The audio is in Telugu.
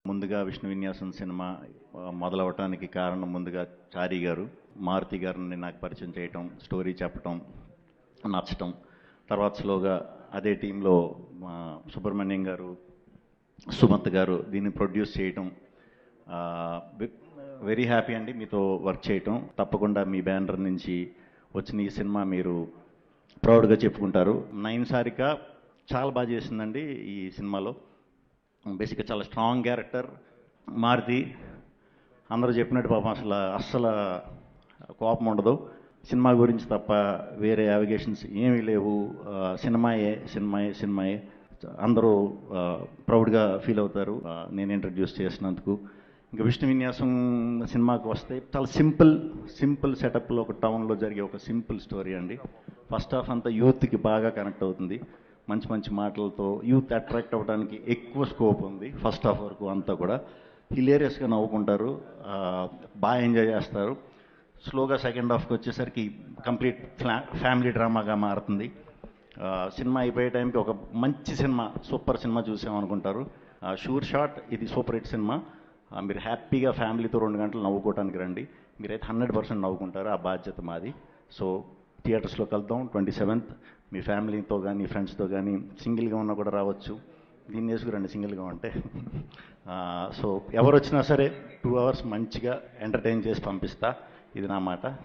ముందుగా విష్ణు విన్యాసం సినిమా మొదలవటానికి కారణం ముందుగా చారి గారు, మారుతి గారిని నాకు పరిచయం చేయటం, స్టోరీ చెప్పటం, నచ్చటం. తర్వాత స్లోగా అదే టీంలో మా సుబ్రహ్మణ్యం గారు, సుమంత్ గారు దీన్ని ప్రొడ్యూస్ చేయటం. వెరీ హ్యాపీ అండి మీతో వర్క్ చేయటం. తప్పకుండా మీ బ్యానర్ నుంచి వచ్చిన ఈ సినిమా మీరు ప్రౌడ్గా చెప్పుకుంటారు. నయన్ సారిక చాలా బాగా చేసిందండి ఈ సినిమాలో. బేసిక్గా చాలా స్ట్రాంగ్ క్యారెక్టర్. మారుతి అందరూ చెప్పినట్టు పాపం అస్సలు కోపం ఉండదు. సినిమా గురించి తప్ప వేరే అవిగేషన్స్ ఏమీ లేవు. సినిమాయే సినిమాయే సినిమాయే అందరూ ప్రౌడ్గా ఫీల్ అవుతారు నేను ఇంట్రడ్యూస్ చేసినందుకు. ఇంకా విష్ణు విన్యాసం సినిమాకి వస్తే చాలా సింపుల్ సెటప్లో ఒక టౌన్లో జరిగే ఒక సింపుల్ స్టోరీ అండి. ఫస్ట్ హాఫ్ అంతా యూత్కి బాగా కనెక్ట్ అవుతుంది. మంచి మంచి మాటలతో యూత్ అట్రాక్ట్ అవ్వడానికి ఎక్కువ స్కోప్ ఉంది. ఫస్ట్ హాఫ్ వరకు అంతా కూడా హిలేరియస్గా నవ్వుకుంటారు, బాగా ఎంజాయ్ చేస్తారు. స్లోగా సెకండ్ హాఫ్కి వచ్చేసరికి కంప్లీట్ ఫ్యామిలీ డ్రామాగా మారుతుంది. సినిమా అయిపోయే టైంకి ఒక మంచి సినిమా, సూపర్ సినిమా చూసామనుకుంటారు. షూర్ షాట్ ఇది సూపర్ హిట్ సినిమా. మీరు హ్యాపీగా ఫ్యామిలీతో 2 గంటలు నవ్వుకోవడానికి రండి. మీరైతే 100% నవ్వుకుంటారు. ఆ బాధ్యత మాది. సో థియేటర్స్లో కలుద్దాం 27th. మీ ఫ్యామిలీతో కానీ ఫ్రెండ్స్తో కానీ సింగిల్గా ఉన్నా కూడా రావచ్చు. దీన్ని వేసుకురండి సింగిల్గా ఉంటే. సో ఎవరు వచ్చినా సరే 2 hours మంచిగా ఎంటర్టైన్ చేసి పంపిస్తా. ఇది నా మాట.